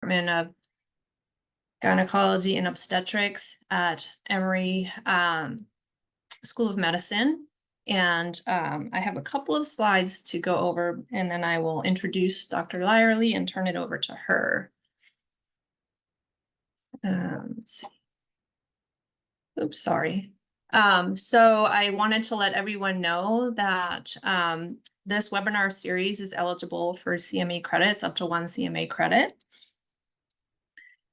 Department of Gynecology and Obstetrics at Emory School of Medicine. And I have a couple of slides to go over, and then I will introduce Dr. Lyerly and turn it over to her. Let's see. Oops, sorry. So I wanted to let everyone know that this webinar series is eligible for CME credits, up to 1 CMA credit.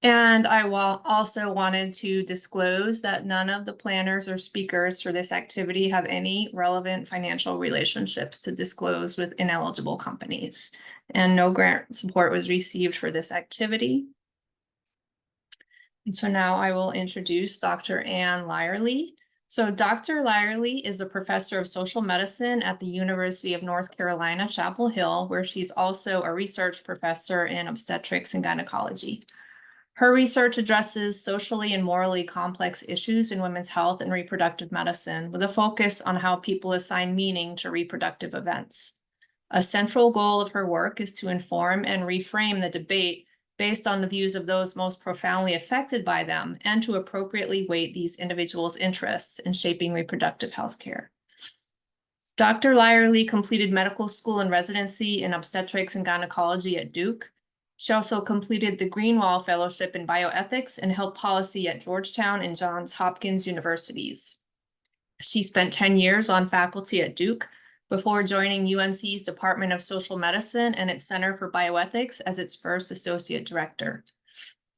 And I also wanted to disclose that none of the planners or speakers for this activity have any relevant financial relationships to disclose with ineligible companies. And no grant support was received for this activity. And so now I will introduce Dr. Ann Lyerly. So Dr. Lyerly is a professor of social medicine at the University of North Carolina, Chapel Hill, where she's also a research professor in obstetrics and gynecology. Her research addresses socially and morally complex issues in women's health and reproductive medicine, with a focus on how people assign meaning to reproductive events. A central goal of her work is to inform and reframe the debate based on the views of those most profoundly affected by them, and to appropriately weight these individuals' interests in shaping reproductive health care. Dr. Lyerly completed medical school and residency in obstetrics and gynecology at Duke. She also completed the Greenwall Fellowship in Bioethics and held policy at Georgetown and Johns Hopkins universities. She spent 10 years on faculty at Duke before joining UNC's Department of Social Medicine and its Center for Bioethics as its first associate director.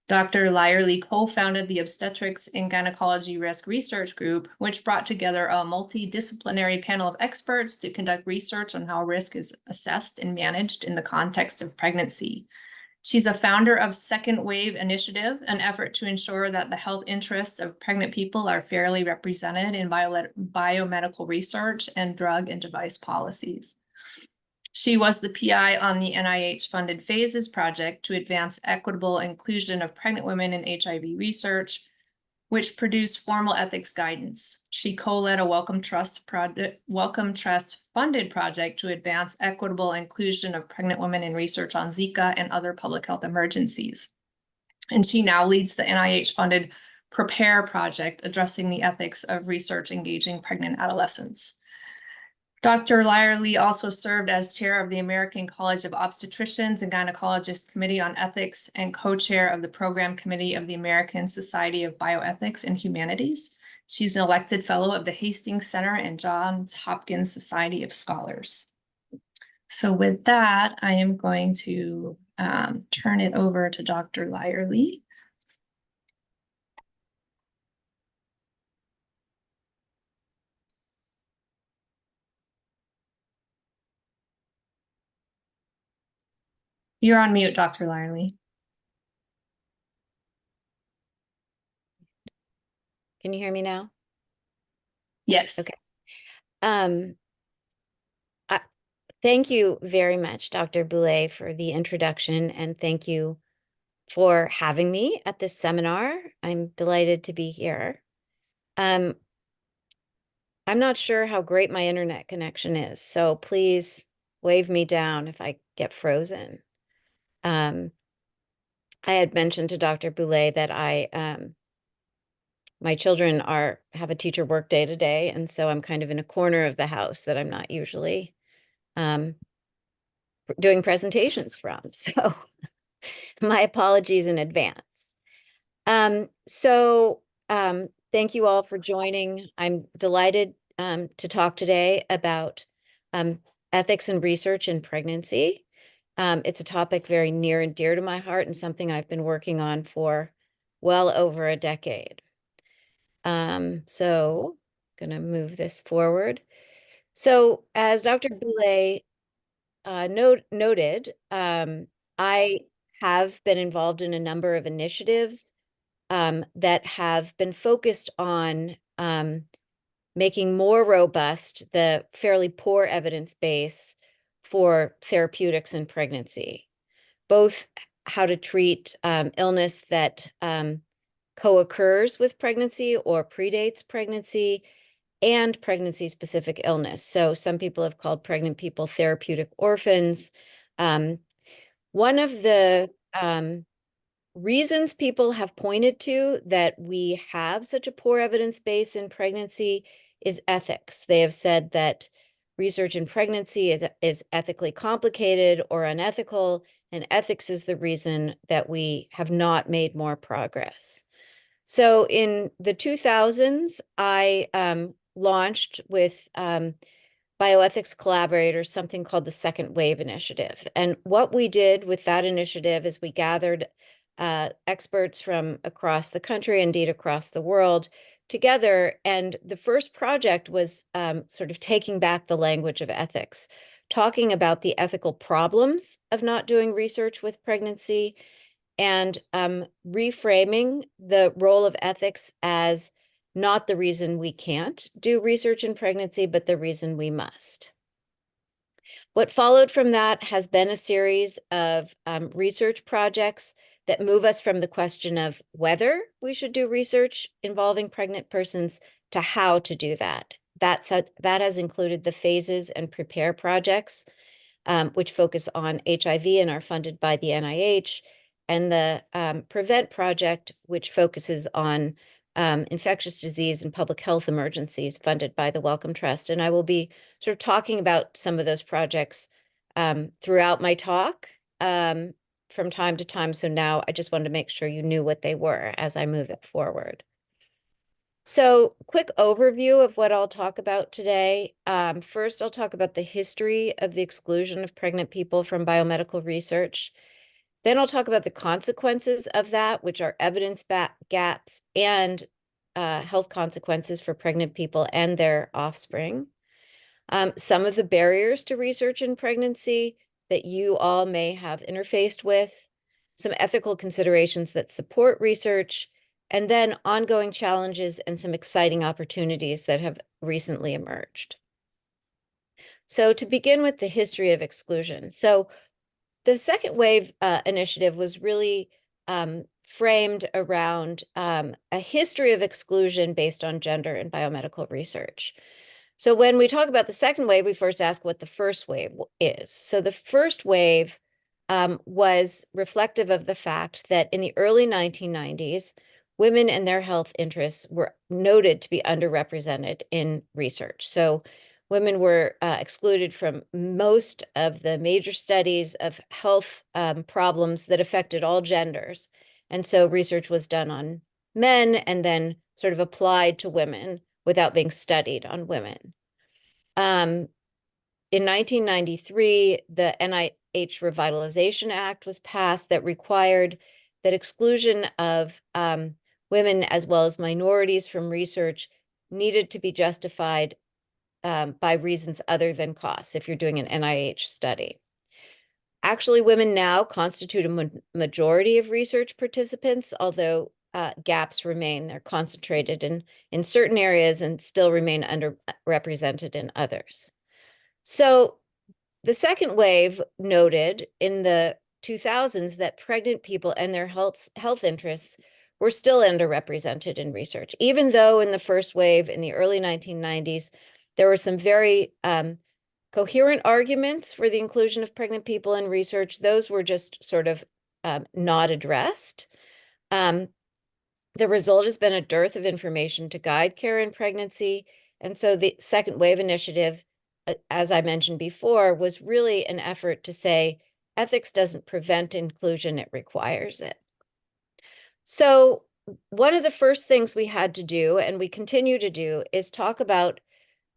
Dr. Lyerly co-founded the Obstetrics and Gynecology Risk Research Group, which brought together a multidisciplinary panel of experts to conduct research on how risk is assessed and managed in the context of pregnancy. She's a founder of Second Wave Initiative, an effort to ensure that the health interests of pregnant people are fairly represented in biomedical research and drug and device policies. She was the PI on the NIH-funded PHASES project to advance equitable inclusion of pregnant women in HIV research, which produced formal ethics guidance. She co-led a Wellcome Trust funded project to advance equitable inclusion of pregnant women in research on Zika and other public health emergencies. And she now leads the NIH-funded PREPARE project, addressing the ethics of research engaging pregnant adolescents. Dr. Lyerly also served as chair of the American College of Obstetricians and Gynecologists Committee on Ethics and co-chair of the Program Committee of the American Society of Bioethics and Humanities. She's an elected fellow of the Hastings Center and Johns Hopkins Society of Scholars. So with that, I am going to turn it over to Dr. Lyerly. You're on mute, Dr. Lyerly. Can you hear me now? Yes. Okay. Thank you very much, Dr. Boulay, for the introduction, and thank you for having me at this seminar. I'm delighted to be here. I'm not sure how great my internet connection is, so please wave me down if I get frozen. I had mentioned to Dr. Boulay that my children have a teacher work day today, and so I'm kind of in a corner of the house that I'm not usually doing presentations from. So my apologies in advance. Thank you all for joining. I'm delighted to talk today about ethics and research in pregnancy. It's a topic very near and dear to my heart and something I've been working on for well over a decade. So I'm going to move this forward. So as Dr. Boulay noted, I have been involved in a number of initiatives that have been focused on making more robust the fairly poor evidence base for therapeutics in pregnancy, both how to treat illness that co-occurs with pregnancy or predates pregnancy, and pregnancy-specific illness. So some people have called pregnant people therapeutic orphans. One of the reasons people have pointed to that we have such a poor evidence base in pregnancy is ethics. They have said that research in pregnancy is ethically complicated or unethical, and ethics is the reason that we have not made more progress. So in the 2000s, I launched with bioethics collaborators something called the Second Wave Initiative. And what we did with that initiative is we gathered experts from across the country, indeed across the world, together. And the first project was sort of taking back the language of ethics, talking about the ethical problems of not doing research with pregnancy, and reframing the role of ethics as not the reason we can't do research in pregnancy, but the reason we must. What followed from that has been a series of research projects that move us from the question of whether we should do research involving pregnant persons to how to do that. That has included the Phases and Prepare projects, which focus on HIV and are funded by the NIH, and the Prevent project, which focuses on infectious disease and public health emergencies funded by the Wellcome Trust. And I will be sort of talking about some of those projects throughout my talk from time to time. So now I just wanted to make sure you knew what they were as I move it forward. So quick overview of what I'll talk about today. First, I'll talk about the history of the exclusion of pregnant people from biomedical research. Then I'll talk about the consequences of that, which are evidence gaps and health consequences for pregnant people and their offspring. Some of the barriers to research in pregnancy that you all may have interfaced with, some ethical considerations that support research, and then ongoing challenges and some exciting opportunities that have recently emerged. So to begin with the history of exclusion. So the Second Wave Initiative was really framed around a history of exclusion based on gender in biomedical research. So when we talk about the second wave, we first ask what the first wave is. So the first wave was reflective of the fact that in the early 1990s, women and their health interests were noted to be underrepresented in research. So women were excluded from most of the major studies of health problems that affected all genders. And so research was done on men and then sort of applied to women without being studied on women. In 1993, the NIH Revitalization Act was passed that required that exclusion of women as well as minorities from research needed to be justified by reasons other than costs if you're doing an NIH study. Actually, women now constitute a majority of research participants, although gaps remain. They're concentrated in certain areas and still remain underrepresented in others. So the second wave noted in the 2000s that pregnant people and their health interests were still underrepresented in research, even though in the first wave in the early 1990s, there were some very coherent arguments for the inclusion of pregnant people in research. Those were just sort of not addressed. The result has been a dearth of information to guide care in pregnancy. And so the Second Wave Initiative, as I mentioned before, was really an effort to say ethics doesn't prevent inclusion, it requires it. So one of the first things we had to do, and we continue to do, is talk about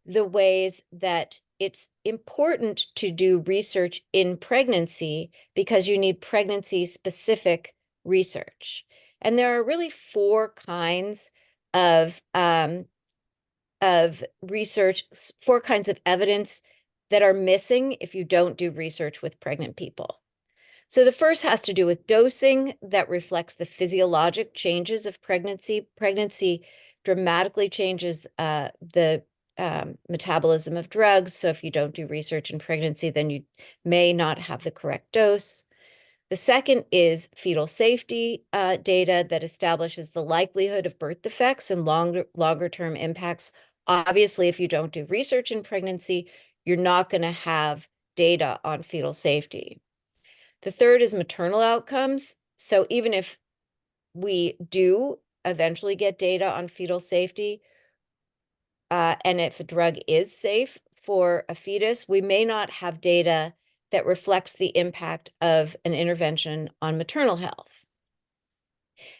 the ways that it's important to do research in pregnancy because you need pregnancy-specific research. And there are really four kinds of research, four kinds of evidence that are missing if you don't do research with pregnant people. So the first has to do with dosing that reflects the physiologic changes of pregnancy. Pregnancy dramatically changes the metabolism of drugs. So if you don't do research in pregnancy, then you may not have the correct dose. The second is fetal safety data that establishes the likelihood of birth defects and longer-term impacts. Obviously, if you don't do research in pregnancy, you're not going to have data on fetal safety. The third is maternal outcomes. So even if we do eventually get data on fetal safety, and if a drug is safe for a fetus, we may not have data that reflects the impact of an intervention on maternal health.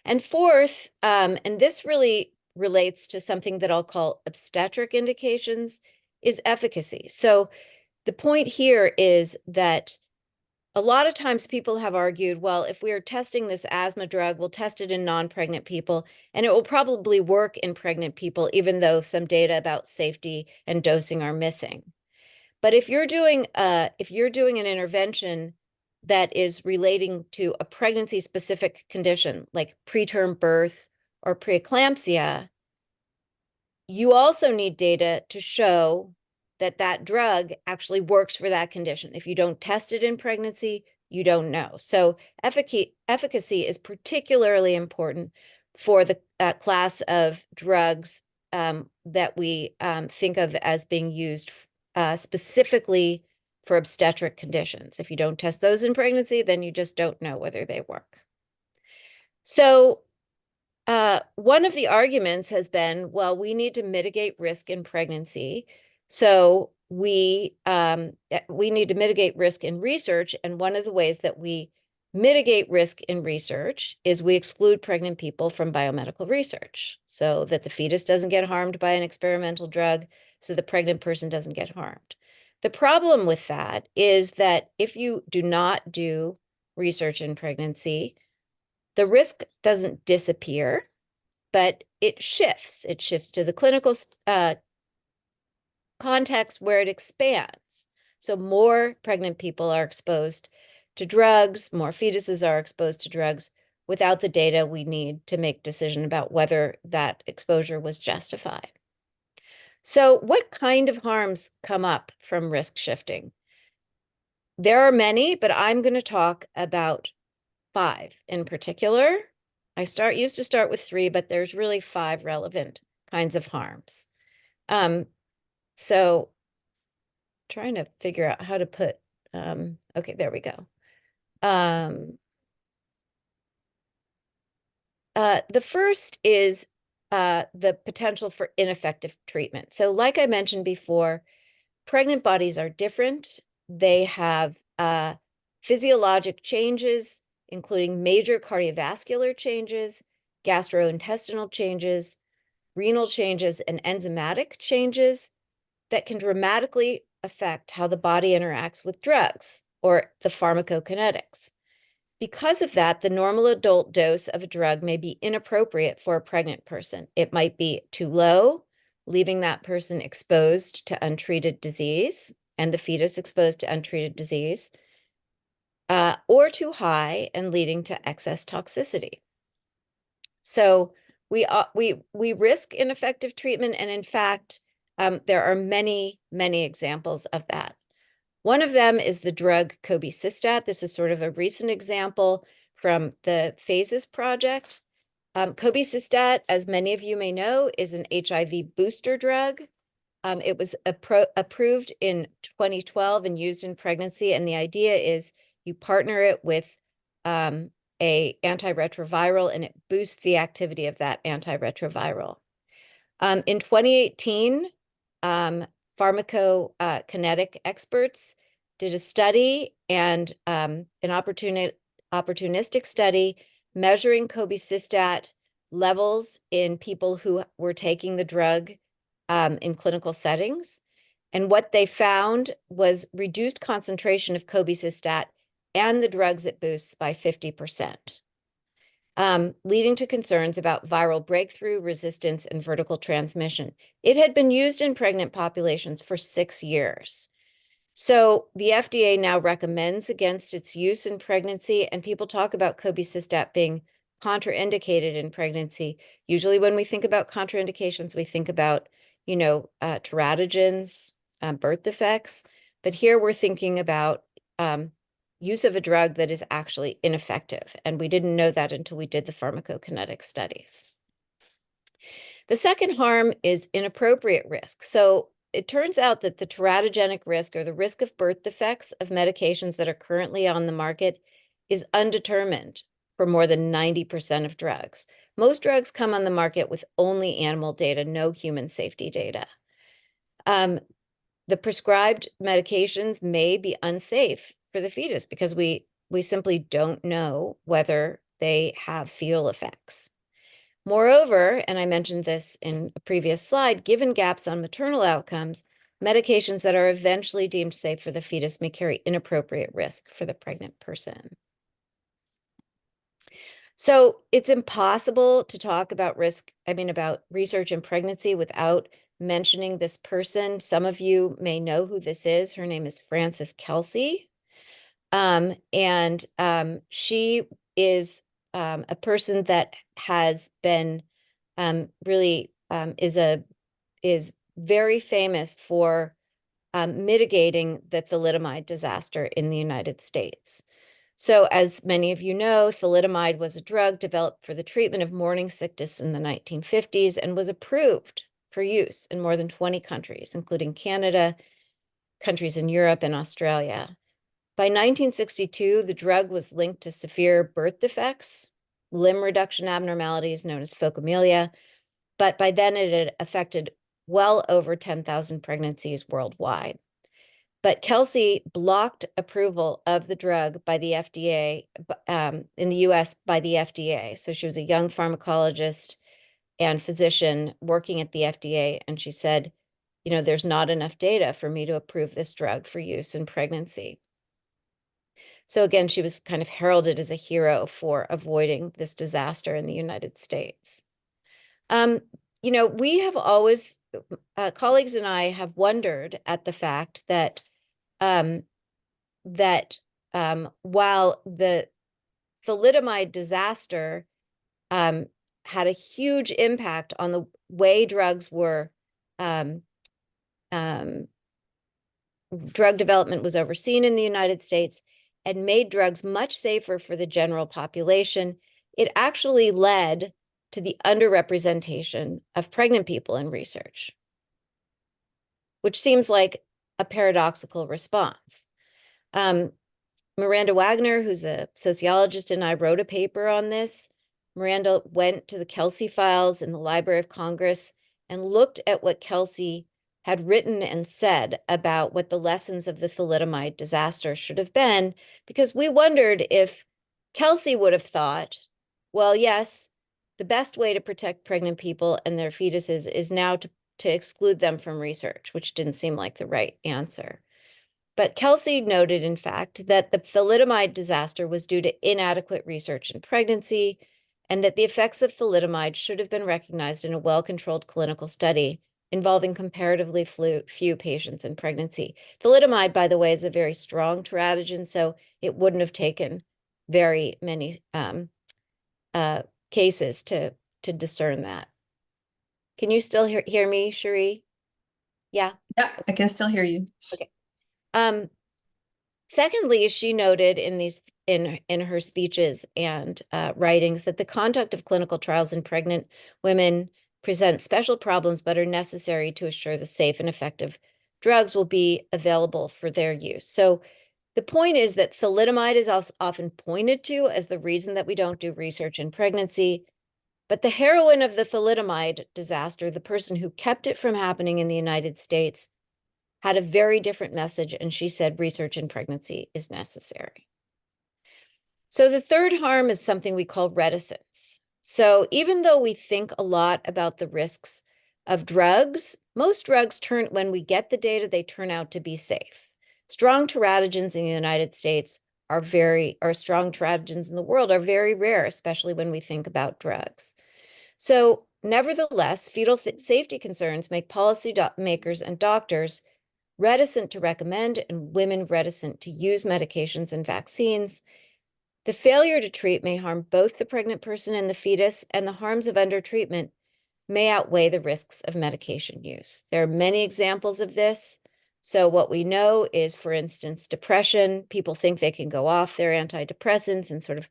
And fourth, and this really relates to something that I'll call obstetric indications, is efficacy. So the point here is that a lot of times people have argued, well, if we are testing this asthma drug, we'll test it in non-pregnant people, and it will probably work in pregnant people, even though some data about safety and dosing are missing. But if you're doing an intervention that is relating to a pregnancy-specific condition, like preterm birth or preeclampsia, you also need data to show that that drug actually works for that condition. If you don't test it in pregnancy, you don't know. So efficacy is particularly important for the class of drugs that we think of as being used specifically for obstetric conditions. If you don't test those in pregnancy, then you just don't know whether they work. So one of the arguments has been, well, we need to mitigate risk in pregnancy. So we need to mitigate risk in research. And one of the ways that we mitigate risk in research is we exclude pregnant people from biomedical research so that the fetus doesn't get harmed by an experimental drug, so the pregnant person doesn't get harmed. The problem with that is that if you do not do research in pregnancy, the risk doesn't disappear, but it shifts. It shifts to the clinical context where it expands. So more pregnant people are exposed to drugs, more fetuses are exposed to drugs without the data we need to make a decision about whether that exposure was justified. So what kind of harms come up from risk shifting? There are many, but I'm going to talk about 5 in particular. I used to start with 3, but there's really 5 relevant kinds of harms. So trying to figure out how to put, okay, there we go. The first is the potential for ineffective treatment. So like I mentioned before, pregnant bodies are different. They have physiologic changes, including major cardiovascular changes, gastrointestinal changes, renal changes, and enzymatic changes that can dramatically affect how the body interacts with drugs or the pharmacokinetics. Because of that, the normal adult dose of a drug may be inappropriate for a pregnant person. It might be too low, leaving that person exposed to untreated disease and the fetus exposed to untreated disease, or too high and leading to excess toxicity. So we risk ineffective treatment, and in fact, there are many, many examples of that. One of them is the drug cobicistat. This is sort of a recent example from the PHASES project. Cobicistat, as many of you may know, is an HIV booster drug. It was approved in 2012 and used in pregnancy, and the idea is you partner it with a antiretroviral, and it boosts the activity of that antiretroviral. In 2018, pharmacokinetic experts did a study and an opportunistic study measuring cobicistat levels in people who were taking the drug in clinical settings. And what they found was reduced concentration of cobicistat and the drugs it boosts by 50%. Leading to concerns about viral breakthrough, resistance, and vertical transmission. It had been used in pregnant populations for 6 years. So the FDA now recommends against its use in pregnancy, and people talk about cobicistat being contraindicated in pregnancy. Usually when we think about contraindications, we think about, teratogens, birth defects, but here we're thinking about use of a drug that is actually ineffective. And we didn't know that until we did the pharmacokinetic studies. The second harm is inappropriate risk. So it turns out that the teratogenic risk, or the risk of birth defects of medications that are currently on the market, is undetermined for more than 90% of drugs. Most drugs come on the market with only animal data, no human safety data. The prescribed medications may be unsafe for the fetus because we simply don't know whether they have fetal effects. Moreover, and I mentioned this in a previous slide, given gaps on maternal outcomes, medications that are eventually deemed safe for the fetus may carry inappropriate risk for the pregnant person. So it's impossible to talk about about research in pregnancy without mentioning this person. Some of you may know who this is. Her name is Frances Kelsey. She is a person that has been is very famous for mitigating the thalidomide disaster in the United States. So as many of you know, thalidomide was a drug developed for the treatment of morning sickness in the 1950s and was approved for use in more than 20 countries, including Canada, countries in Europe, and Australia. By 1962, the drug was linked to severe birth defects, limb reduction abnormalities known as phocomelia, but by then it had affected well over 10,000 pregnancies worldwide. But Kelsey blocked approval of the drug by the FDA, in the US by the FDA. So she was a young pharmacologist and physician working at the FDA, and she said, there's not enough data for me to approve this drug for use in pregnancy. So again, she was kind of heralded as a hero for avoiding this disaster in the United States. We have always, colleagues and I have wondered at the fact that while the thalidomide disaster had a huge impact on the way drugs were, drug development was overseen in the United States and made drugs much safer for the general population, it actually led to the underrepresentation of pregnant people in research, which seems like a paradoxical response. Miranda Wagner, who's a sociologist, and I wrote a paper on this. Miranda went to the Kelsey files in the Library of Congress and looked at what Kelsey had written and said about what the lessons of the thalidomide disaster should have been, because we wondered if Kelsey would have thought, well, yes, the best way to protect pregnant people and their fetuses is now to exclude them from research, which didn't seem like the right answer. But Kelsey noted, in fact, that the thalidomide disaster was due to inadequate research in pregnancy, and that the effects of thalidomide should have been recognized in a well-controlled clinical study involving comparatively few patients in pregnancy. Thalidomide, by the way, is a very strong teratogen, so it wouldn't have taken very many cases to discern that. Can you still hear me, Cherie? Yeah? Yeah, I can still hear you. Okay. Secondly, she noted in her speeches and writings that the conduct of clinical trials in pregnant women present special problems, but are necessary to assure the safe and effective drugs will be available for their use. So the point is that thalidomide is also often pointed to as the reason that we don't do research in pregnancy. But the heroine of the thalidomide disaster, the person who kept it from happening in the United States, had a very different message, and she said research in pregnancy is necessary. So the third harm is something we call reticence. So even though we think a lot about the risks of drugs, most drugs when we get the data, they turn out to be safe. Strong teratogens in the United States are strong teratogens in the world are very rare, especially when we think about drugs. So nevertheless, fetal safety concerns make policymakers and doctors reticent to recommend and women reticent to use medications and vaccines. The failure to treat may harm both the pregnant person and the fetus, and the harms of undertreatment may outweigh the risks of medication use. There are many examples of this. So what we know is, for instance, depression. People think they can go off their antidepressants and sort of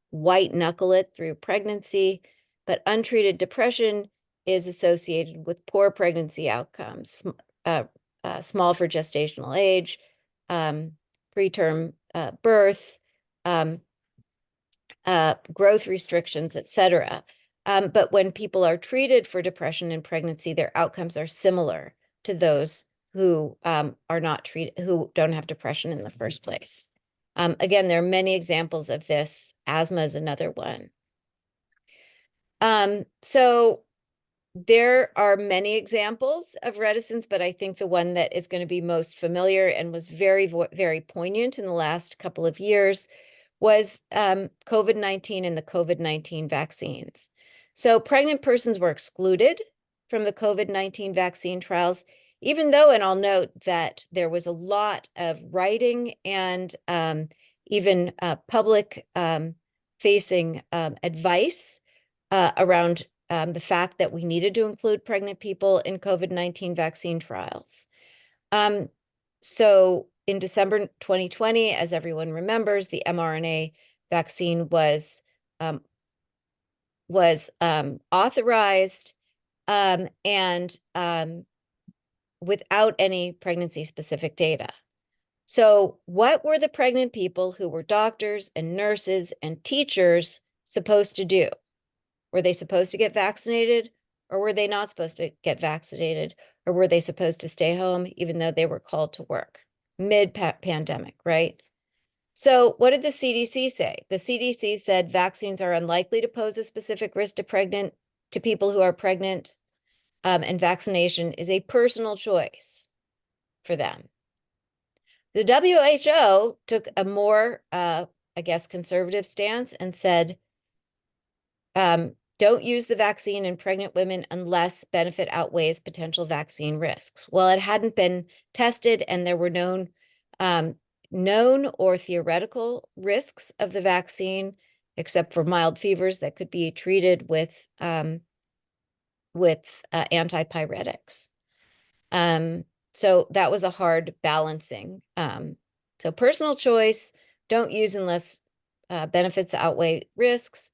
white knuckle it through pregnancy, but untreated depression is associated with poor pregnancy outcomes, small for gestational age, preterm birth, growth restrictions, etc. But when people are treated for depression in pregnancy, their outcomes are similar to those who are not treated, who don't have depression in the first place. Again, there are many examples of this. Asthma is another one. So there are many examples of reticence, but I think the one that is going to be most familiar and was very, very poignant in the last couple of years was COVID-19 and the COVID-19 vaccines. So pregnant persons were excluded from the COVID-19 vaccine trials, even though, and I'll note that there was a lot of writing and even public facing advice around the fact that we needed to include pregnant people in COVID-19 vaccine trials. So in December 2020, as everyone remembers, the mRNA vaccine was authorized and without any pregnancy-specific data. So what were the pregnant people who were doctors and nurses and teachers supposed to do? Were they supposed to get vaccinated, or were they not supposed to get vaccinated? Or were they supposed to stay home even though they were called to work mid-pandemic, right? So what did the CDC say? The CDC said vaccines are unlikely to pose a specific risk to people who are pregnant, and vaccination is a personal choice for them. The WHO took a more, I guess, conservative stance and said, don't use the vaccine in pregnant women unless benefit outweighs potential vaccine risks. Well, it hadn't been tested and there were known or theoretical risks of the vaccine, except for mild fevers that could be treated with antipyretics. So that was a hard balancing. So personal choice, don't use unless benefits outweigh risks.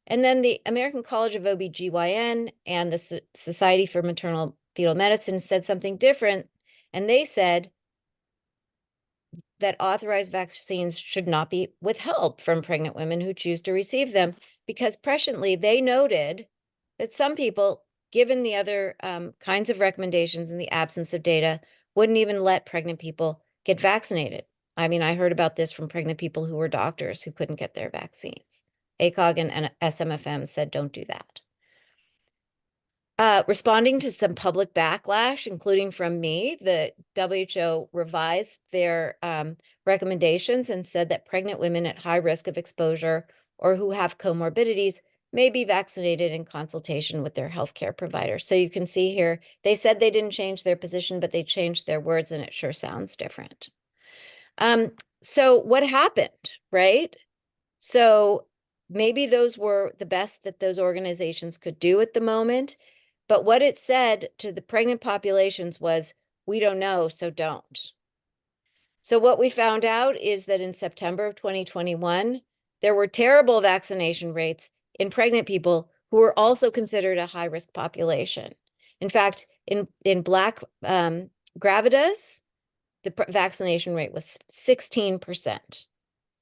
And then the American College of OBGYN and the Society for Maternal Fetal Medicine said something different. And they said that authorized vaccines should not be withheld from pregnant women who choose to receive them, because presciently they noted that some people, given the other kinds of recommendations in the absence of data, wouldn't even let pregnant people get vaccinated. I mean, I heard about this from pregnant people who were doctors who couldn't get their vaccines. ACOG and SMFM said, don't do that. Responding to some public backlash, including from me, the WHO revised their recommendations and said that pregnant women at high risk of exposure or who have comorbidities may be vaccinated in consultation with their healthcare provider. So you can see here, they said they didn't change their position, but they changed their words, and it sure sounds different. So what happened, right? So maybe those were the best that those organizations could do at the moment. But what it said to the pregnant populations was, we don't know, so don't. So what we found out is that in September of 2021, there were terrible vaccination rates in pregnant people who were also considered a high-risk population. In fact, in Black gravidas, the vaccination rate was 16%.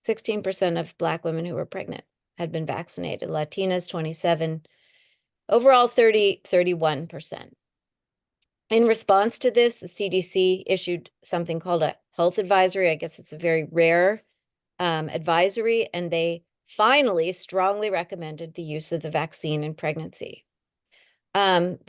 16% of Black women who were pregnant had been vaccinated. Latinas, 27%. Overall, 31%. In response to this, the CDC issued something called a health advisory. I guess it's a very rare advisory, and they finally strongly recommended the use of the vaccine in pregnancy. The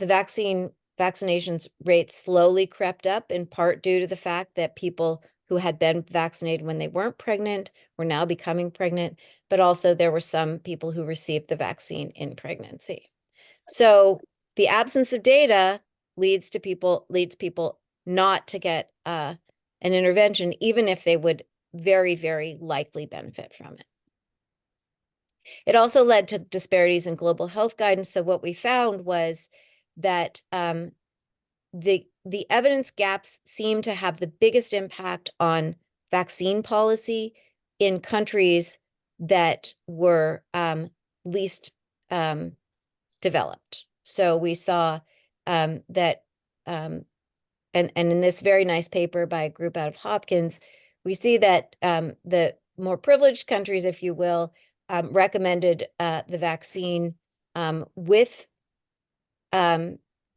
vaccinations rates slowly crept up, in part due to the fact that people who had been vaccinated when they weren't pregnant were now becoming pregnant, but also there were some people who received the vaccine in pregnancy. So the absence of data leads people not to get an intervention, even if they would very, very likely benefit from it. It also led to disparities in global health guidance. So what we found was that the evidence gaps seem to have the biggest impact on vaccine policy in countries that were least developed. So we saw that, and in this very nice paper by a group out of Hopkins, we see that the more privileged countries, if you will, recommended the vaccine with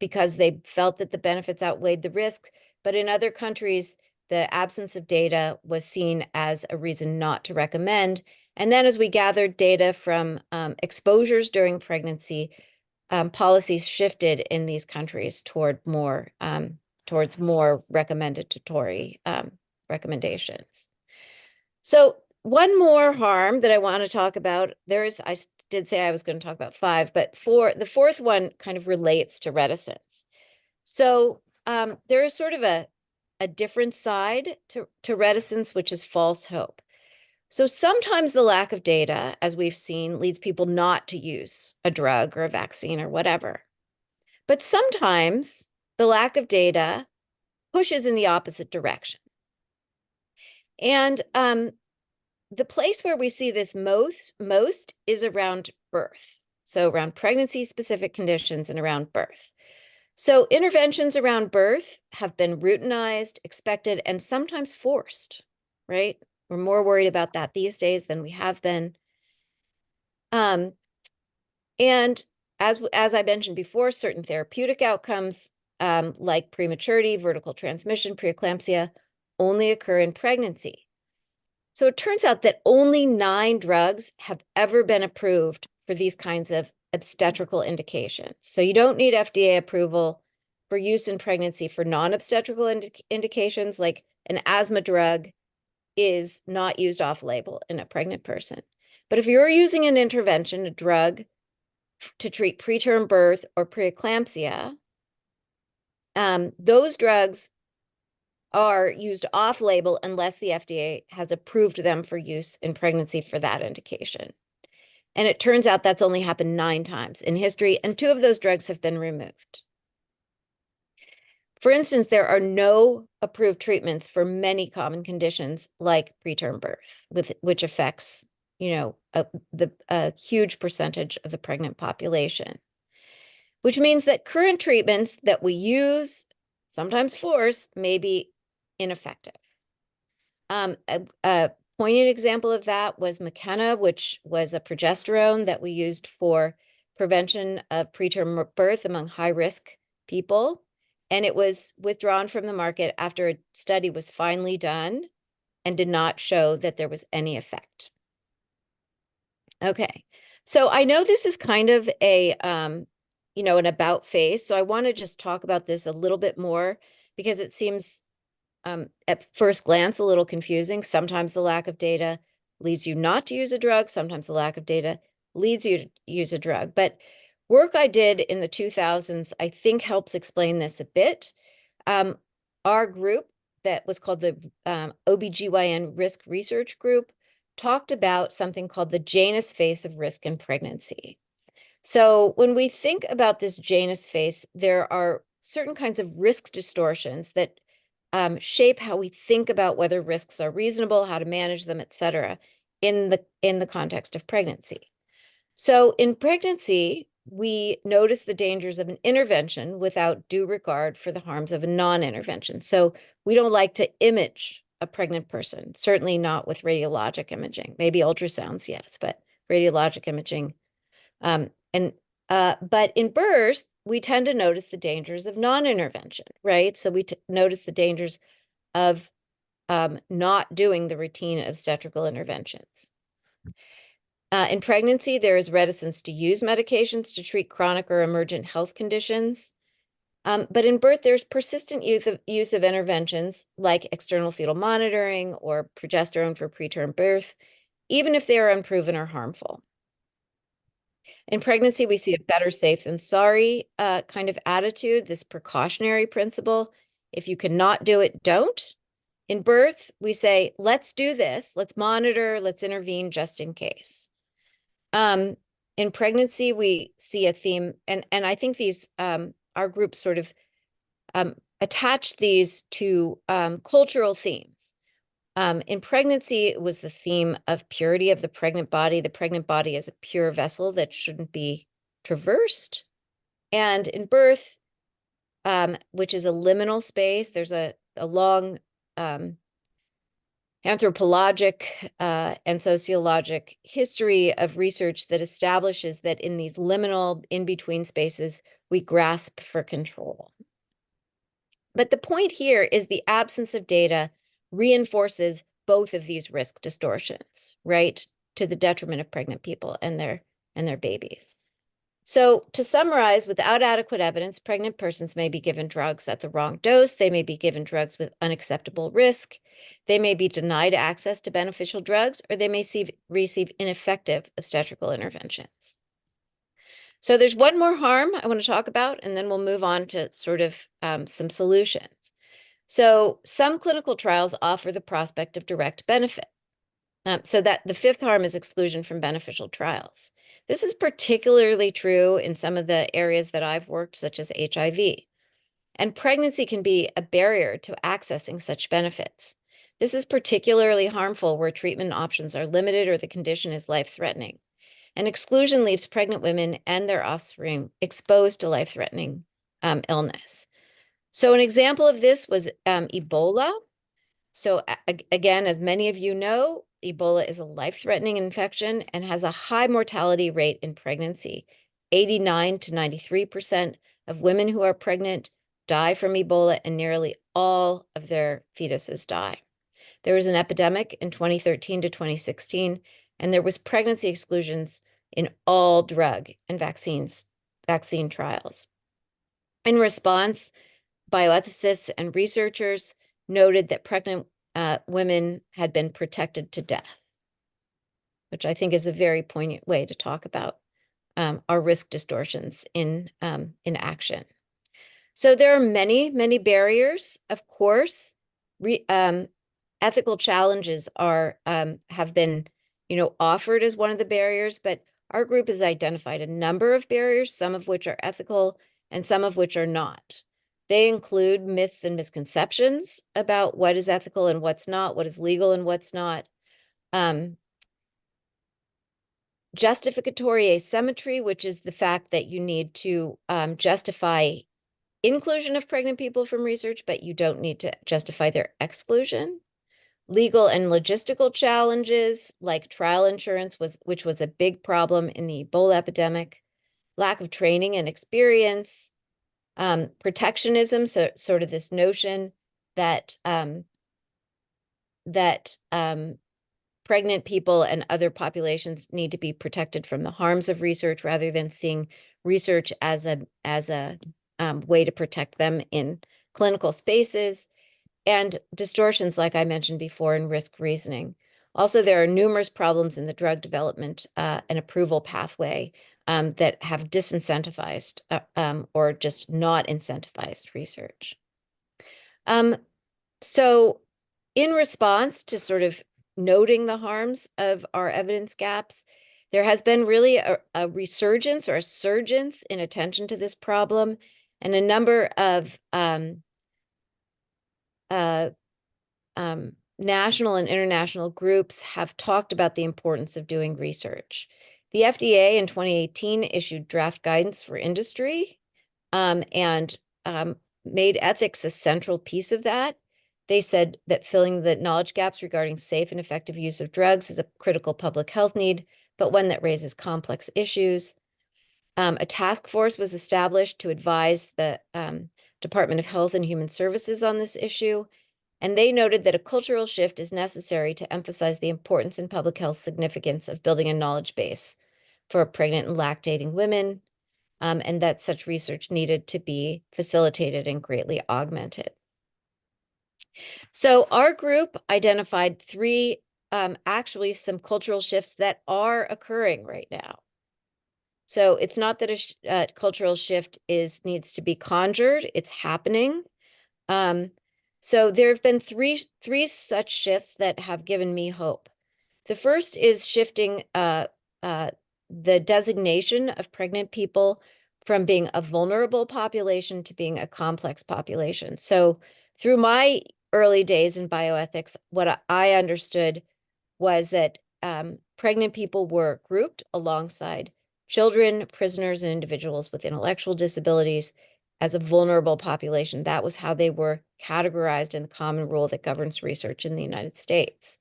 because they felt that the benefits outweighed the risks. But in other countries, the absence of data was seen as a reason not to recommend. And then as we gathered data from exposures during pregnancy, policies shifted in these countries towards more recommendatory recommendations. So one more harm that I want to talk about, I did say I was going to talk about 5, but the fourth one kind of relates to reticence. So there is sort of a different side to reticence, which is false hope. So sometimes the lack of data, as we've seen, leads people not to use a drug or a vaccine or whatever. But sometimes the lack of data pushes in the opposite direction. And the place where we see this most is around birth. So around pregnancy-specific conditions and around birth. So interventions around birth have been routinized, expected, and sometimes forced, right? We're more worried about that these days than we have been. And as I mentioned before, certain therapeutic outcomes like prematurity, vertical transmission, preeclampsia only occur in pregnancy. So it turns out that only 9 drugs have ever been approved for these kinds of obstetrical indications. So you don't need FDA approval for use in pregnancy for non-obstetrical indications, like an asthma drug is not used off-label in a pregnant person. But if you're using an intervention, a drug to treat preterm birth or preeclampsia, those drugs are used off-label unless the FDA has approved them for use in pregnancy for that indication. And it turns out that's only happened 9 times in history, and 2 of those drugs have been removed. For instance, there are no approved treatments for many common conditions like preterm birth, which affects, a huge percentage of the pregnant population, which means that current treatments that we use, sometimes force, may be ineffective. A poignant example of that was Makena, which was a progesterone that we used for prevention of preterm birth among high-risk people. And it was withdrawn from the market after a study was finally done and did not show that there was any effect. Okay, so I know this is kind of an about face. So I want to just talk about this a little bit more because it seems at first glance a little confusing. Sometimes the lack of data leads you not to use a drug. Sometimes the lack of data leads you to use a drug. But work I did in the 2000s, I think, helps explain this a bit. Our group that was called the OBGYN Risk Research Group talked about something called the Janus face of risk in pregnancy. So when we think about this Janus face, there are certain kinds of risk distortions that shape how we think about whether risks are reasonable, how to manage them, et cetera, in the context of pregnancy. So in pregnancy, we notice the dangers of an intervention without due regard for the harms of a non-intervention. So we don't like to image a pregnant person, certainly not with radiologic imaging. Maybe ultrasounds, yes, but radiologic imaging. But in birth, we tend to notice the dangers of non-intervention, right? So we notice the dangers of not doing the routine obstetrical interventions. In pregnancy, there is reticence to use medications to treat chronic or emergent health conditions. But in birth, there's persistent use of interventions like external fetal monitoring or progesterone for preterm birth, even if they are unproven or harmful. In pregnancy, we see a better safe than sorry kind of attitude, this precautionary principle. If you cannot do it, don't. In birth, we say, let's do this, let's monitor, let's intervene just in case. In pregnancy, we see a theme, and I think these, our group sort of attached these to cultural themes. In pregnancy, it was the theme of purity of the pregnant body. The pregnant body is a pure vessel that shouldn't be traversed. And in birth, which is a liminal space, there's a long anthropologic and sociologic history of research that establishes that in these liminal in-between spaces, we grasp for control. But the point here is the absence of data reinforces both of these risk distortions, right? To the detriment of pregnant people and their babies. So to summarize, without adequate evidence, pregnant persons may be given drugs at the wrong dose. They may be given drugs with unacceptable risk. They may be denied access to beneficial drugs, or they may receive ineffective obstetrical interventions. So there's one more harm I want to talk about, and then we'll move on to sort of some solutions. So some clinical trials offer the prospect of direct benefit. So that the fifth harm is exclusion from beneficial trials. This is particularly true in some of the areas that I've worked, such as HIV. And pregnancy can be a barrier to accessing such benefits. This is particularly harmful where treatment options are limited or the condition is life-threatening. And exclusion leaves pregnant women and their offspring exposed to life-threatening illness. So an example of this was Ebola. So again, as many of you know, Ebola is a life-threatening infection and has a high mortality rate in pregnancy. 89 to 93% of women who are pregnant die from Ebola, and nearly all of their fetuses die. There was an epidemic in 2013 to 2016, and there was pregnancy exclusions in all drug and vaccine trials. In response, bioethicists and researchers noted that pregnant women had been protected to death, which I think is a very poignant way to talk about our risk distortions in action. So there are many, many barriers. Of course, ethical challenges have been, offered as one of the barriers, but our group has identified a number of barriers, some of which are ethical and some of which are not. They include myths and misconceptions about what is ethical and what's not, what is legal and what's not. Justificatory asymmetry, which is the fact that you need to justify inclusion of pregnant people from research, but you don't need to justify their exclusion. Legal and logistical challenges like trial insurance, which was a big problem in the Ebola epidemic. Lack of training and experience. Protectionism, so sort of this notion that pregnant people and other populations need to be protected from the harms of research rather than seeing research as a way to protect them in clinical spaces, and distortions, like I mentioned before, in risk reasoning. Also, there are numerous problems in the drug development and approval pathway that have disincentivized or just not incentivized research. So in response to sort of noting the harms of our evidence gaps, there has been really a resurgence or a surgence in attention to this problem, and a number of national and international groups have talked about the importance of doing research. The FDA in 2018 issued draft guidance for industry and made ethics a central piece of that. They said that filling the knowledge gaps regarding safe and effective use of drugs is a critical public health need, but one that raises complex issues. A task force was established to advise the Department of Health and Human Services on this issue, and they noted that a cultural shift is necessary to emphasize the importance and public health significance of building a knowledge base for pregnant and lactating women, and that such research needed to be facilitated and greatly augmented. So our group identified three, actually some cultural shifts that are occurring right now. So it's not that a cultural shift needs to be conjured, it's happening. So there have been three such shifts that have given me hope. The first is shifting the designation of pregnant people from being a vulnerable population to being a complex population. So through my early days in bioethics, what I understood was that pregnant people were grouped alongside children, prisoners, and individuals with intellectual disabilities, as a vulnerable population. That was how they were categorized in the common rule that governs research in the United States.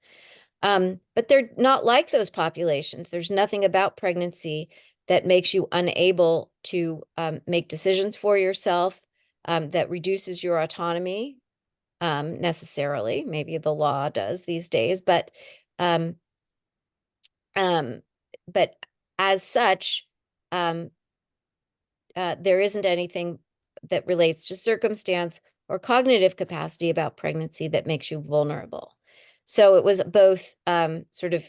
But they're not like those populations. There's nothing about pregnancy that makes you unable to make decisions for yourself, that reduces your autonomy necessarily. Maybe the law does these days, but um, but as such, there isn't anything that relates to circumstance or cognitive capacity about pregnancy that makes you vulnerable. So it was both sort of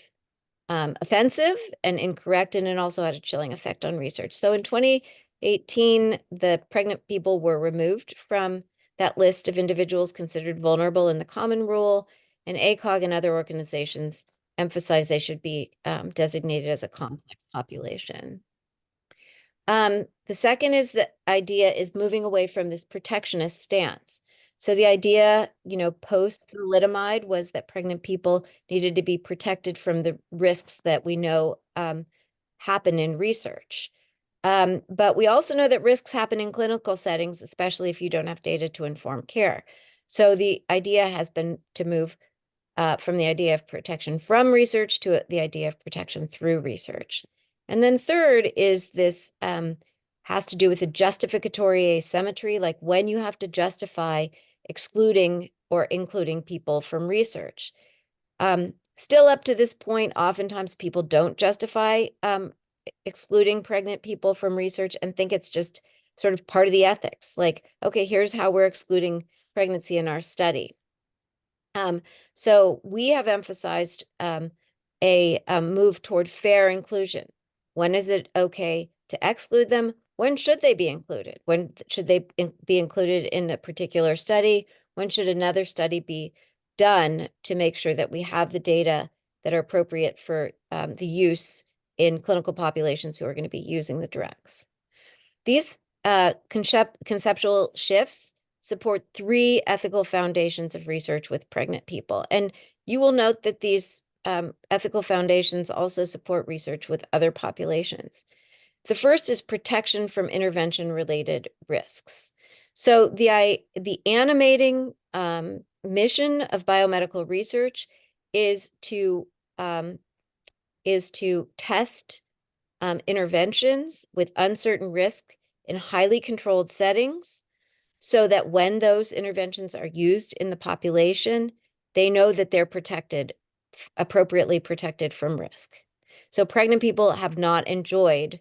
offensive and incorrect, and it also had a chilling effect on research. So in 2018, the pregnant people were removed from that list of individuals considered vulnerable in the common rule, and ACOG and other organizations emphasize they should be designated as a complex population. The second is the idea is moving away from this protectionist stance. So the idea, post thalidomide was that pregnant people needed to be protected from the risks that we know happen in research. But we also know that risks happen in clinical settings, especially if you don't have data to inform care. So the idea has been to move from the idea of protection from research to the idea of protection through research. And then third is this has to do with the justificatory asymmetry, like when you have to justify excluding or including people from research. Still up to this point, oftentimes people don't justify excluding pregnant people from research and think it's just sort of part of the ethics. Like, okay, here's how we're excluding pregnancy in our study. So we have emphasized a move toward fair inclusion. When is it okay to exclude them? When should they be included? When should they be included in a particular study? When should another study be done to make sure that we have the data that are appropriate for the use in clinical populations who are going to be using the drugs? These conceptual shifts support 3 ethical foundations of research with pregnant people. And you will note that these ethical foundations also support research with other populations. The first is protection from intervention-related risks. So the animating mission of biomedical research is to test interventions with uncertain risk in highly controlled settings, so that when those interventions are used in the population, they know that they're appropriately protected from risk. So pregnant people have not enjoyed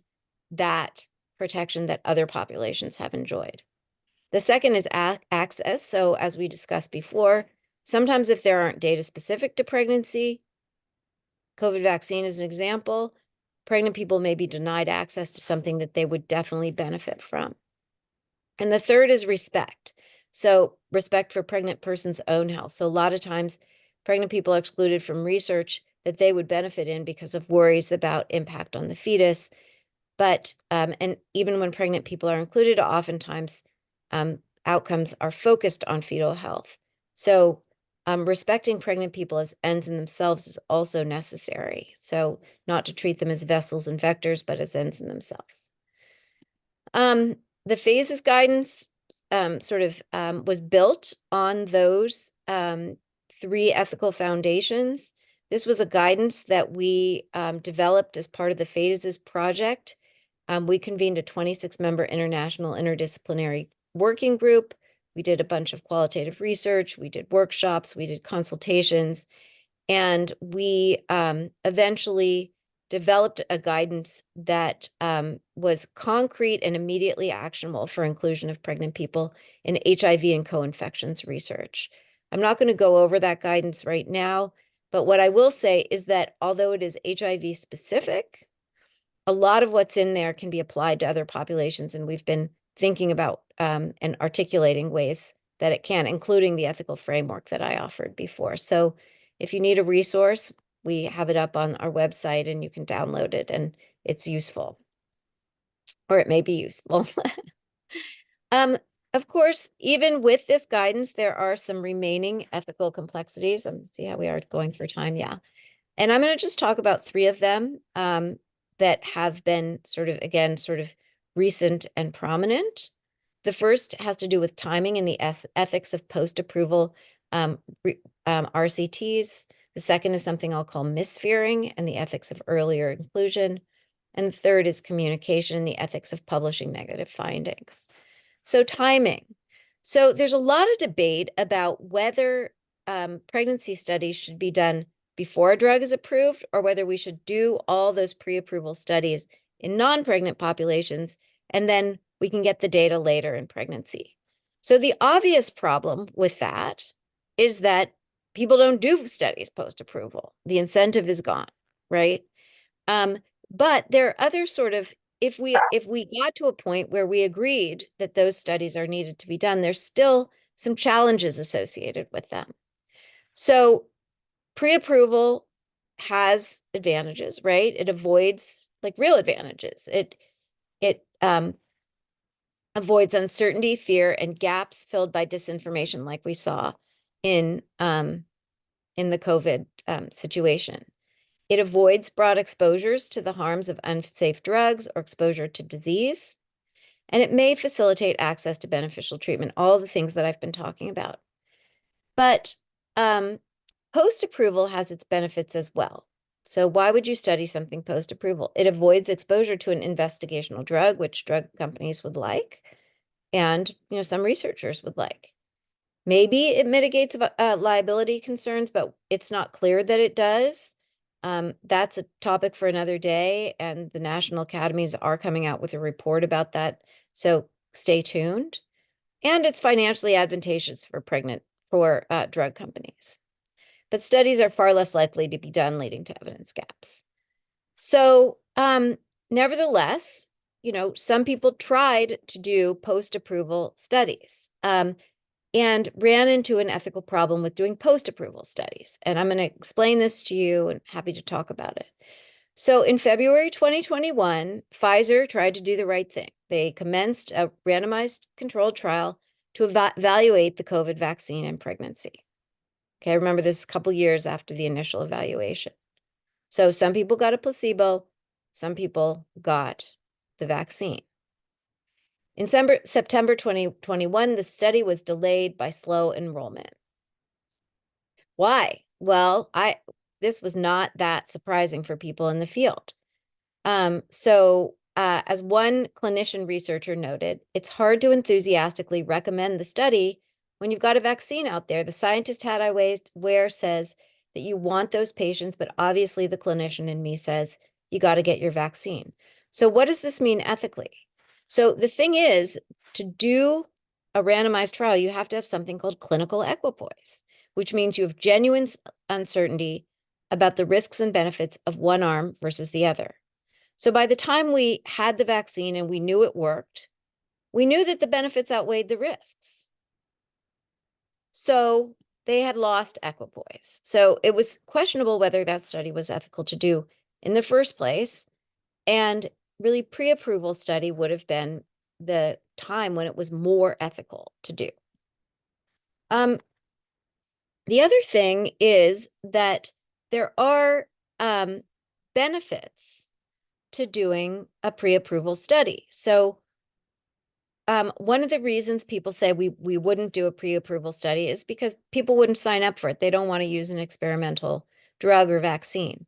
that protection that other populations have enjoyed. The second is access. So as we discussed before, sometimes if there aren't data specific to pregnancy, COVID vaccine is an example, pregnant people may be denied access to something that they would definitely benefit from. And the third is respect. So respect for pregnant person's own health. So a lot of times pregnant people are excluded from research that they would benefit in because of worries about impact on the fetus. But, and even when pregnant people are included, oftentimes outcomes are focused on fetal health. So respecting pregnant people as ends in themselves is also necessary. So not to treat them as vessels and vectors, but as ends in themselves. The phases guidance was built on those 3 ethical foundations. This was a guidance that we developed as part of the phases project. We convened a 26-member international interdisciplinary working group. We did a bunch of qualitative research. We did workshops. We did consultations. And we eventually developed a guidance that was concrete and immediately actionable for inclusion of pregnant people in HIV and co-infections research. I'm not going to go over that guidance right now, but what I will say is that although it is HIV specific, a lot of what's in there can be applied to other populations, and we've been thinking about and articulating ways that it can, including the ethical framework that I offered before. So if you need a resource, we have it up on our website and you can download it, and it's useful, or it may be useful. Of course, even with this guidance, there are some remaining ethical complexities. See how we are going for time. Yeah. And I'm going to just talk about 3 of them that have been sort of recent and prominent. The first has to do with timing and the ethics of post-approval RCTs. The second is something I'll call misfearing and the ethics of earlier inclusion. And the third is communication and the ethics of publishing negative findings. So timing. So there's a lot of debate about whether pregnancy studies should be done before a drug is approved or whether we should do all those pre-approval studies in non-pregnant populations and then we can get the data later in pregnancy. So the obvious problem with that is that people don't do studies post-approval. The incentive is gone, right? But there are other sort of, if we got to a point where we agreed that those studies are needed to be done, there's still some challenges associated with them. So pre-approval has advantages, right? It avoids like real advantages. It avoids uncertainty, fear, and gaps filled by disinformation, like we saw in the COVID situation. It avoids broad exposures to the harms of unsafe drugs or exposure to disease, and it may facilitate access to beneficial treatment, all the things that I've been talking about. But post-approval has its benefits as well. So why would you study something post-approval? It avoids exposure to an investigational drug, which drug companies would like, and some researchers would like. Maybe it mitigates liability concerns, but it's not clear that it does. That's a topic for another day, and the national academies are coming out with a report about that. So stay tuned. And it's financially advantageous for drug companies. But studies are far less likely to be done, leading to evidence gaps. So nevertheless, some people tried to do post-approval studies and ran into an ethical problem with doing post-approval studies. And I'm going to explain this to you and happy to talk about it. So in February 2021, Pfizer tried to do the right thing. They commenced a randomized controlled trial to evaluate the COVID vaccine in pregnancy. Okay, remember this is a couple years after the initial evaluation. So some people got a placebo, some people got the vaccine. In September 2021, the study was delayed by slow enrollment. Why? Well, this was not that surprising for people in the field. As one clinician researcher noted, it's hard to enthusiastically recommend the study when you've got a vaccine out there. The scientist hat I wear says that you want those patients, but obviously the clinician in me says you got to get your vaccine. So what does this mean ethically? So the thing is, to do a randomized trial, you have to have something called clinical equipoise, which means you have genuine uncertainty about the risks and benefits of one arm versus the other. So by the time we had the vaccine and we knew it worked, we knew that the benefits outweighed the risks. So they had lost equipoise. So it was questionable whether that study was ethical to do in the first place. And really, pre-approval study would have been the time when it was more ethical to do. The other thing is that there are benefits to doing a pre-approval study. So one of the reasons people say we wouldn't do a pre-approval study is because people wouldn't sign up for it. They don't want to use an experimental drug or vaccine.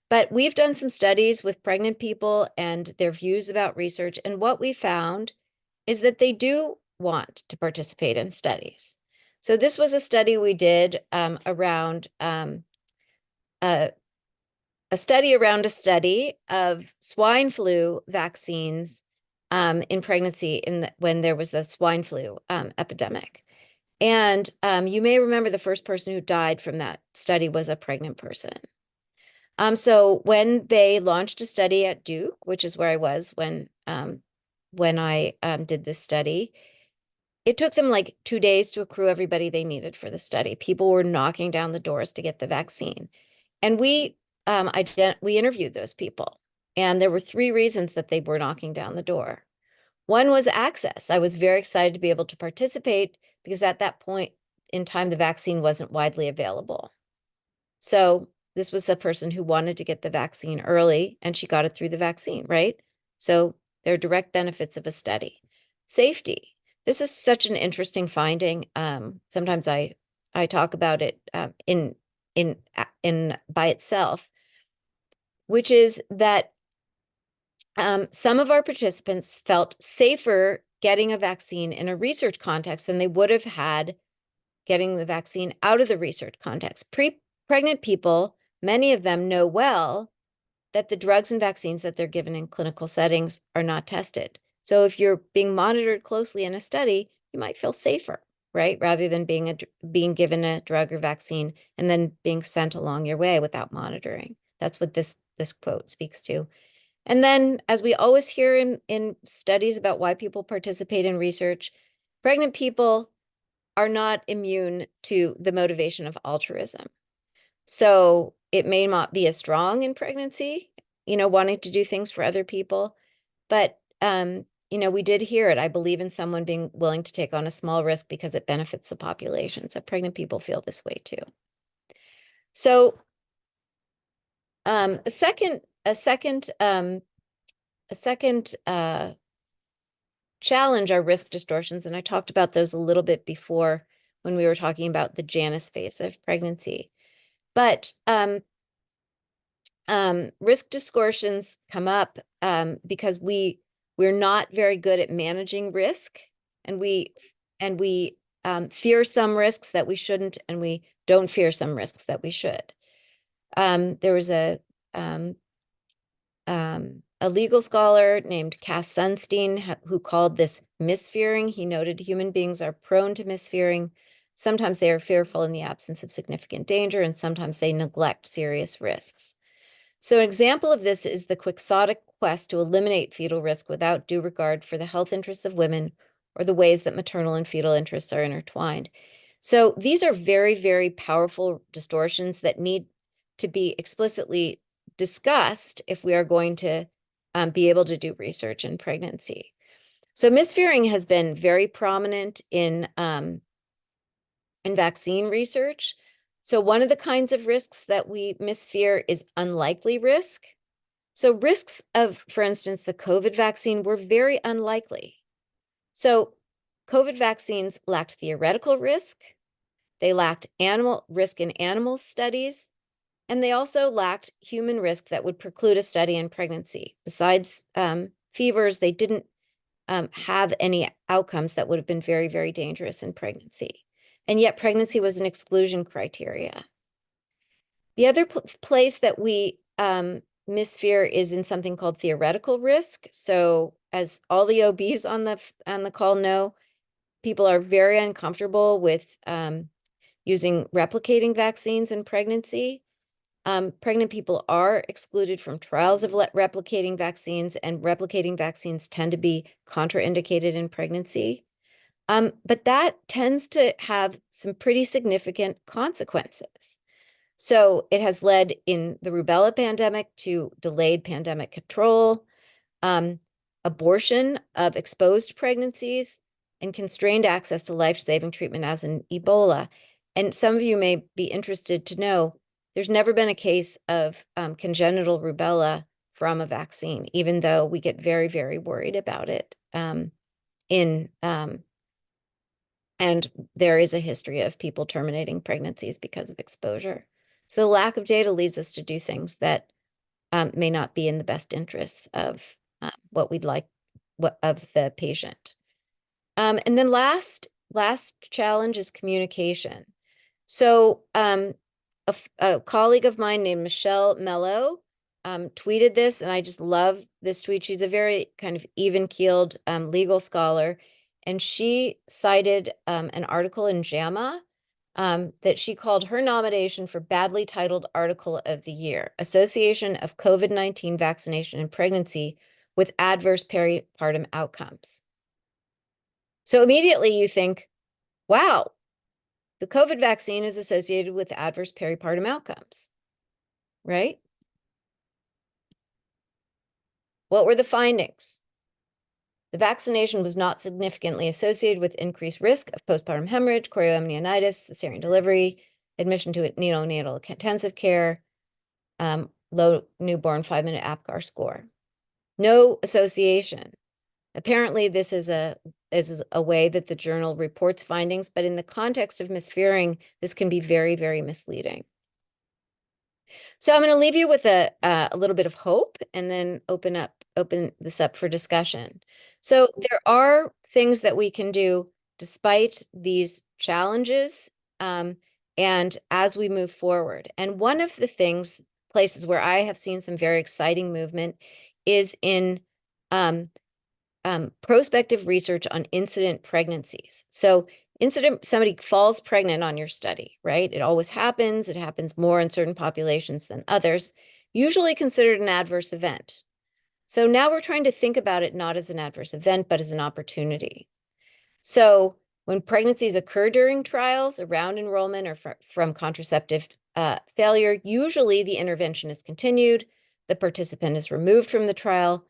But we've done some studies with pregnant people and their views about research. And what we found is that they do want to participate in studies. So this was a study we did around a study of swine flu vaccines in pregnancy when there was the swine flu epidemic. And you may remember the first person who died from that study was a pregnant person. So when they launched a study at Duke, which is where I was when I did this study, it took them like 2 days to accrue everybody they needed for the study. People were knocking down the doors to get the vaccine. And we interviewed those people. And there were 3 reasons that they were knocking down the door. One was access. I was very excited to be able to participate because at that point in time, the vaccine wasn't widely available. So this was a person who wanted to get the vaccine early and she got it through the vaccine, right? So there are direct benefits of a study. Safety. This is such an interesting finding. Sometimes I talk about it in by itself, which is that some of our participants felt safer getting a vaccine in a research context than they would have had getting the vaccine out of the research context. Pregnant people, many of them know well that the drugs and vaccines that they're given in clinical settings are not tested. So if you're being monitored closely in a study, you might feel safer, right? Rather than being given a drug or vaccine and then being sent along your way without monitoring. That's what this quote speaks to. And then, as we always hear in studies about why people participate in research, pregnant people are not immune to the motivation of altruism. So it may not be as strong in pregnancy, wanting to do things for other people. But, we did hear it. I believe in someone being willing to take on a small risk because it benefits the population. So pregnant people feel this way too. So a second challenge are risk distortions. And I talked about those a little bit before when we were talking about the Janus phase of pregnancy. But risk distortions come up because we're not very good at managing risk, and we fear some risks that we shouldn't, and we don't fear some risks that we should. There was a legal scholar named Cass Sunstein who called this misfearing. He noted human beings are prone to misfearing. Sometimes they are fearful in the absence of significant danger, and sometimes they neglect serious risks. So an example of this is the quixotic quest to eliminate fetal risk without due regard for the health interests of women or the ways that maternal and fetal interests are intertwined. So these are very, very powerful distortions that need to be explicitly discussed if we are going to be able to do research in pregnancy. So misfearing has been very prominent in vaccine research. So one of the kinds of risks that we misfear is unlikely risk. So risks of, for instance, the COVID vaccine were very unlikely. So COVID vaccines lacked theoretical risk, they lacked animal risk in animal studies, and they also lacked human risk that would preclude a study in pregnancy. Besides fevers, they didn't have any outcomes that would have been very, very dangerous in pregnancy. And yet pregnancy was an exclusion criteria. The other place that we misfear is in something called theoretical risk. So as all the OBs on the call know, people are very uncomfortable with using replicating vaccines in pregnancy. Pregnant people are excluded from trials of replicating vaccines, and replicating vaccines tend to be contraindicated in pregnancy. But that tends to have some pretty significant consequences. So it has led in the rubella pandemic to delayed pandemic control, abortion of exposed pregnancies, and constrained access to life-saving treatment as in Ebola. And some of you may be interested to know, there's never been a case of congenital rubella from a vaccine, even though we get very, very worried about it and there is a history of people terminating pregnancies because of exposure. So the lack of data leads us to do things that may not be in the best interests of what we'd like of the patient. And then last challenge is communication. So a colleague of mine named Michelle Mello tweeted this, and I just love this tweet. She's a very kind of even-keeled legal scholar, and she cited an article in JAMA that she called her nomination for badly titled Article of the Year, Association of COVID-19 Vaccination and Pregnancy with Adverse Peripartum Outcomes. So immediately you think, wow, the COVID vaccine is associated with adverse peripartum outcomes, right? What were the findings? The vaccination was not significantly associated with increased risk of postpartum hemorrhage, chorioamnionitis, cesarean delivery, admission to neonatal intensive care, low newborn 5-minute APGAR score. No association. Apparently, this is a way that the journal reports findings, but in the context of Miss Fearing, this can be very, very misleading. So I'm going to leave you with a little bit of hope and then open this up for discussion. So there are things that we can do despite these challenges, and as we move forward. And one of the places where I have seen some very exciting movement is in prospective research on incident pregnancies. So somebody falls pregnant on your study, right? It always happens. It happens more in certain populations than others, usually considered an adverse event. So now we're trying to think about it not as an adverse event, but as an opportunity. So when pregnancies occur during trials around enrollment or from contraceptive failure, usually the intervention is continued, the participant is removed from the trial,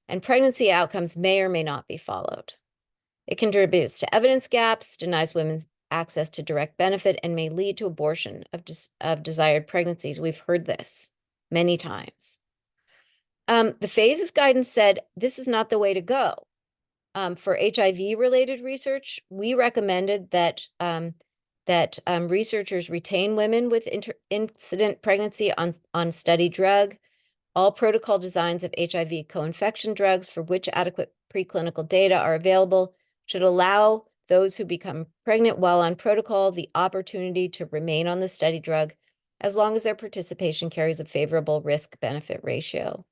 and pregnancy outcomes may or may not be followed. It contributes to evidence gaps, denies women access to direct benefit, and may lead to abortion of desired pregnancies. We've heard this many times. The phases guidance said this is not the way to go. For HIV-related research, we recommended that researchers retain women with incident pregnancy on study drug. All protocol designs of HIV co-infection drugs for which adequate preclinical data are available should allow those who become pregnant while on protocol the opportunity to remain on the study drug as long as their participation carries a favorable risk-benefit ratio.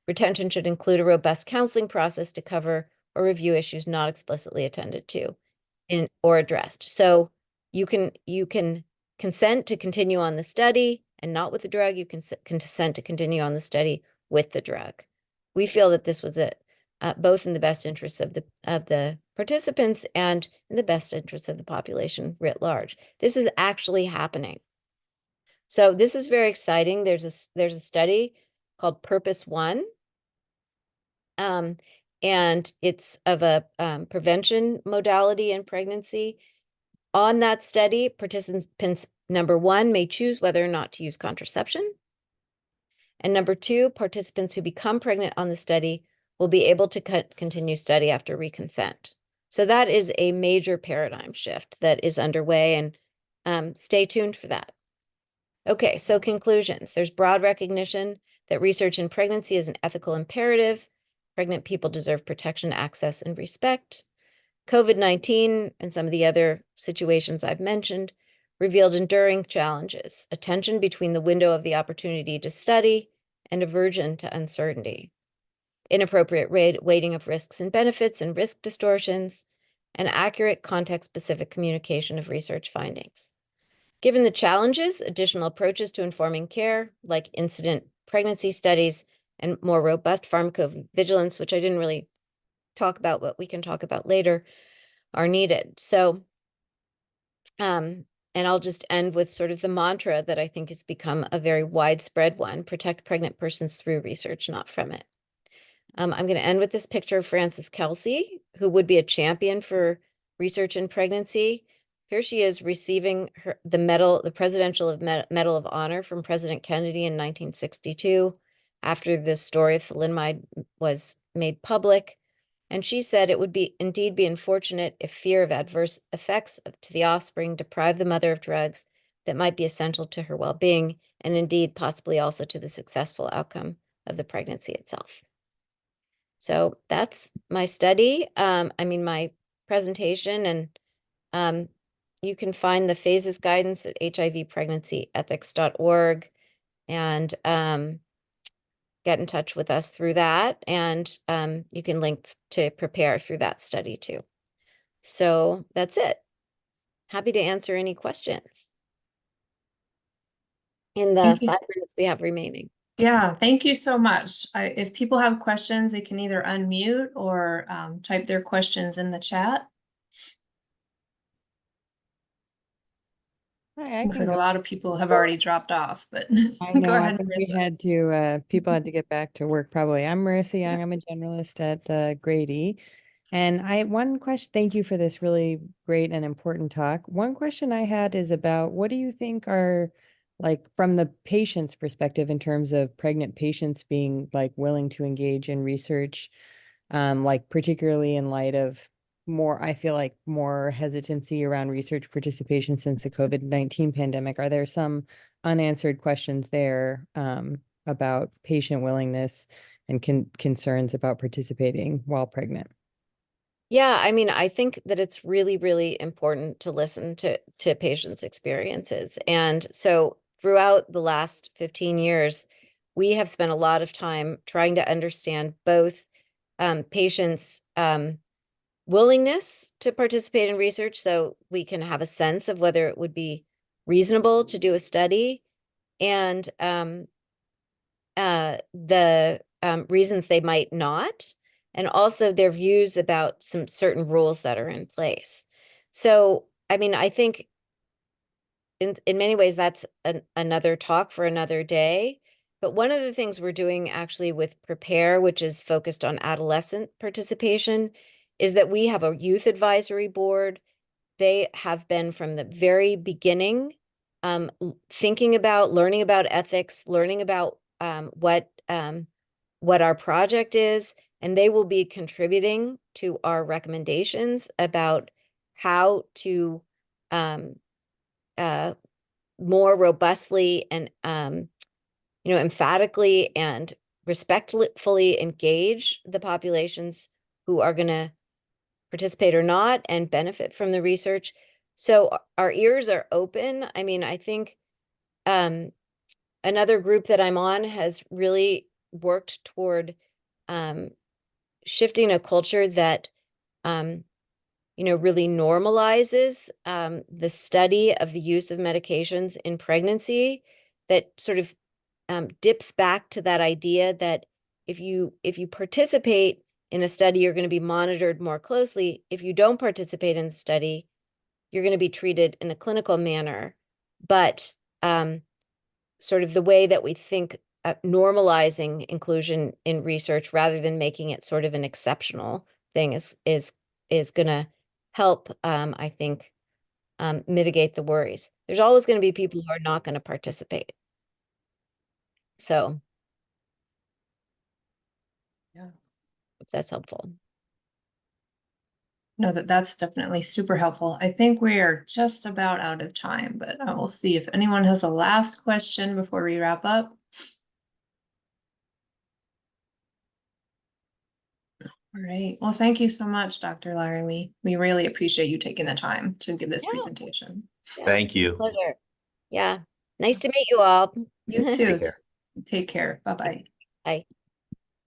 Retention should include a robust counseling process to cover or review issues not explicitly attended to or addressed. So you can consent to continue on the study and not with the drug. You can consent to continue on the study with the drug. We feel that this was both in the best interests of the participants and in the best interests of the population writ large. This is actually happening. So this is very exciting. There's a study called Purpose One, and it's of a prevention modality in pregnancy. On that study, participants, number one, may choose whether or not to use contraception. And number two, participants who become pregnant on the study will be able to continue study after reconsent. So that is a major paradigm shift that is underway, and stay tuned for that. Okay, so conclusions. There's broad recognition that research in pregnancy is an ethical imperative. Pregnant people deserve protection, access, and respect. COVID-19 and some of the other situations I've mentioned revealed enduring challenges, a tension between the window of the opportunity to study and aversion to uncertainty, inappropriate weighting of risks and benefits and risk distortions, and accurate context-specific communication of research findings. Given the challenges, additional approaches to informing care, like incident pregnancy studies and more robust pharmacovigilance, which I didn't really talk about, but we can talk about later, are needed. So, and I'll just end with sort of the mantra that I think has become a very widespread one: protect pregnant persons through research, not from it. I'm going to end with this picture of Frances Kelsey, who would be a champion for research in pregnancy. Here she is receiving the Presidential Medal of Honor from President Kennedy in 1962 after the story of thalidomide was made public. And she said it would indeed be unfortunate if fear of adverse effects to the offspring deprived the mother of drugs that might be essential to her well-being, and indeed possibly also to the successful outcome of the pregnancy itself. So that's my study, my presentation, and you can find the phases guidance at hivpregnancyethics.org, and get in touch with us through that. And you can link to prepare through that study too. So that's it. Happy to answer any questions in the 5 minutes we have remaining. Yeah, thank you so much. If people have questions, they can either unmute or type their questions in the chat. Hi, Looks like a go. lot of people have already dropped off, but I go know, I ahead, think we Marissa. had to, people had to get back to work probably. I'm Marissa Young. I'm a generalist at Grady. And one question, thank you for this really great and important talk. One question I had is about, what do you think are, like, from the patient's perspective in terms of pregnant patients being like willing to engage in research? like particularly in light of more, I feel like more hesitancy around research participation since the COVID-19 pandemic. Are there some unanswered questions there about patient willingness and concerns about participating while pregnant? Yeah, I mean, I think that it's really, really important to listen to patients' experiences. And so throughout the last 15 years, we have spent a lot of time trying to understand both patients' willingness to participate in research so we can have a sense of whether it would be reasonable to do a study, and the reasons they might not, and also their views about some certain rules that are in place. So, I mean, I think in many ways that's another talk for another day. But one of the things we're doing actually with Prepare, which is focused on adolescent participation, is that we have a youth advisory board. They have been from the very beginning thinking about, learning about ethics, learning about what our project is, and they will be contributing to our recommendations about how to more robustly and emphatically and respectfully engage the populations who are going to participate or not and benefit from the research. So our ears are open. I mean, I think another group that I'm on has really worked toward shifting a culture that really normalizes the study of the use of medications in pregnancy, that sort of dips back to that idea that if you participate in a study, you're going to be monitored more closely. If you don't participate in the study, you're going to be treated in a clinical manner. But sort of the way that we think normalizing inclusion in research rather than making it sort of an exceptional thing is going to help, I think, mitigate the worries. There's always going to be people who are not going to participate. So, Yeah. if that's helpful. No, that's definitely super helpful. I think we are just about out of time, but I will see if anyone has a last question before we wrap up. All right. Well, thank you so much, Dr. Lyerly. We really appreciate you taking the time to give this Yeah. presentation. Yeah, Thank you. pleasure. Yeah. Nice to meet you all. You Take too. care. Take care. Bye-bye. Bye.